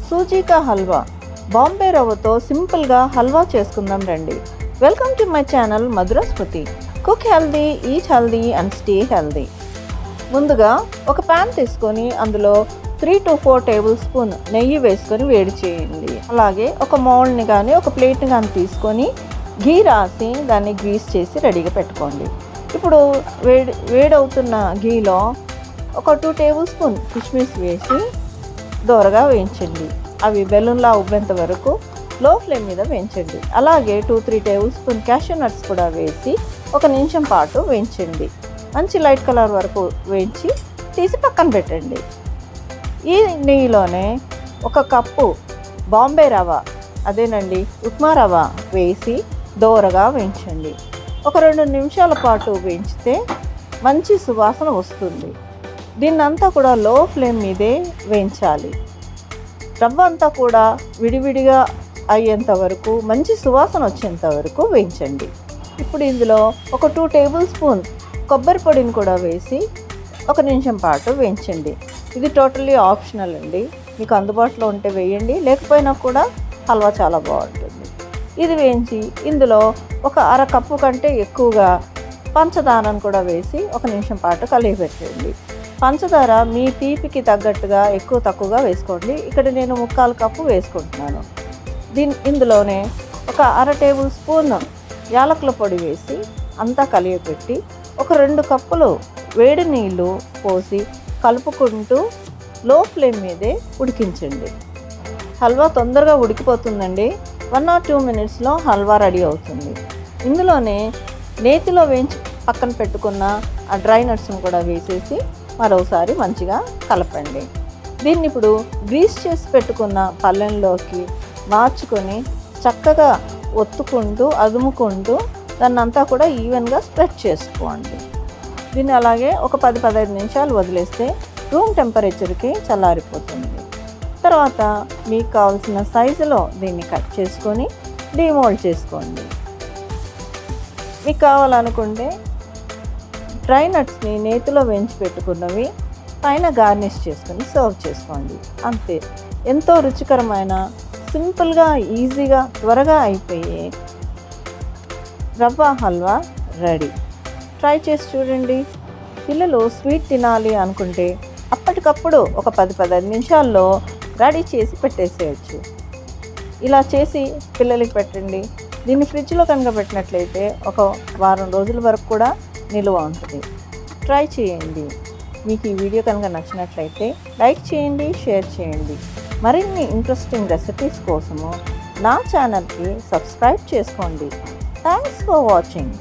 సూజీ కా హల్వా బాంబే రవ్వతో సింపుల్గా హల్వా చేసుకుందాం రండి. Welcome to my channel Madhura Smriti. Cook healthy, eat healthy and stay healthy. ముందుగా ఒక ప్యాన్ తీసుకొని అందులో 3 to 4 టేబుల్ స్పూన్ నెయ్యి వేసుకొని వేడి చేయండి. అలాగే ఒక మౌల్డ్ని కానీ ఒక ప్లేట్ని కానీ తీసుకొని ఘీ రాసి దాన్ని గ్రీస్ చేసి రెడీగా పెట్టుకోండి. ఇప్పుడు వేడవుతున్న ఘీలో ఒక 2 టేబుల్ స్పూన్ కిస్మిస్ వేసి దోరగా వేయించండి. అవి బెలూన్లా ఉబ్బేంత వరకు లో ఫ్లేమ్ మీద వేయించండి. అలాగే 2-3 టేబుల్ స్పూన్ క్యాషూ నట్స్ కూడా వేసి 1 నిమిషం పాటు వేయించండి. మంచి లైట్ కలర్ వరకు వేయించి తీసి పక్కన పెట్టండి. ఈ నెయ్యిలోనే 1 కప్పు బాంబే రవ్వ, అదేనండి ఉప్మా రవ్వ వేసి దోరగా వేయించండి. ఒక 2 నిమిషాల పాటు వేయించితే మంచి సువాసన వస్తుంది. దీన్నంతా కూడా లో ఫ్లేమ్ మీదే వేయించాలి. రవ్వ అంతా కూడా విడివిడిగా అయ్యేంత వరకు, మంచి సువాసన వచ్చేంత వరకు వేయించండి. ఇప్పుడు ఇందులో ఒక 2 టేబుల్ స్పూన్ కొబ్బరి పొడిని కూడా వేసి 1 నిమిషం పాటు వేయించండి. ఇది టోటల్లీ ఆప్షనల్ అండి. మీకు అందుబాటులో ఉంటే వేయండి, లేకపోయినా కూడా హల్వా చాలా బాగుంటుంది. ఇది వేయించి ఇందులో ఒక 1/2 కప్పు కంటే ఎక్కువగా పంచదారను కూడా వేసి 1 నిమిషం పాటు కలిగిపెట్టండి. పంచదార మీ తీపికి తగ్గట్టుగా ఎక్కువ తక్కువగా వేసుకోండి. ఇక్కడ నేను 3/4 కప్పు వేసుకుంటున్నాను. ఇందులోనే ఒక 1/2 టేబుల్ స్పూన్ యాలకుల పొడి వేసి అంతా కలియపెట్టి ఒక 2 కప్పులు వేడి నీళ్ళు పోసి కలుపుకుంటూ లో ఫ్లేమ్ మీదే ఉడికించండి. హల్వా తొందరగా ఉడికిపోతుందండి. 1 or 2 మినిట్స్లో హల్వా రెడీ అవుతుంది. ఇందులోనే నేతిలో వేయించి పక్కన పెట్టుకున్న ఆ డ్రై నట్స్ని కూడా వేసేసి మరోసారి మంచిగా కలపండి. దీన్ని ఇప్పుడు గ్రీస్ చేసి పెట్టుకున్న పళ్ళెంలోకి మార్చుకొని చక్కగా ఒత్తుకుంటూ అదుముకుంటూ దాన్నంతా కూడా ఈవెన్గా స్ప్రెడ్ చేసుకోండి. దీన్ని అలాగే ఒక 10-15 నిమిషాలు వదిలేస్తే రూమ్ టెంపరేచర్కి చల్లారిపోతుంది. తర్వాత మీకు కావాల్సిన సైజులో దీన్ని కట్ చేసుకొని డీమోల్డ్ చేసుకోండి. మీకు కావాలనుకుంటే డ్రై నట్స్ని నేతిలో వేయించి పెట్టుకున్నవి పైన గార్నిష్ చేసుకొని సర్వ్ చేసుకోండి. అంతే, ఎంతో రుచికరమైన, సింపుల్గా, ఈజీగా, త్వరగా అయిపోయే రవ్వ హల్వా రెడీ. ట్రై చేసి చూడండి. పిల్లలు స్వీట్ తినాలి అనుకుంటే అప్పటికప్పుడు ఒక 10-15 నిమిషాల్లో రెడీ చేసి పెట్టేసేయచ్చు. ఇలా చేసి పిల్లలకి పెట్టండి. దీన్ని ఫ్రిడ్జ్లో కనుక పెట్టినట్లయితే ఒక వారం రోజుల వరకు కూడా నిలువ ఉంటుంది. ట్రై చేయండి. మీకు ఈ వీడియో కనుక నచ్చినట్లయితే లైక్ చేయండి, షేర్ చేయండి. మరిన్ని ఇంట్రెస్టింగ్ రెసిపీస్ కోసము నా ఛానల్కి సబ్స్క్రైబ్ చేసుకోండి. Thanks for watching.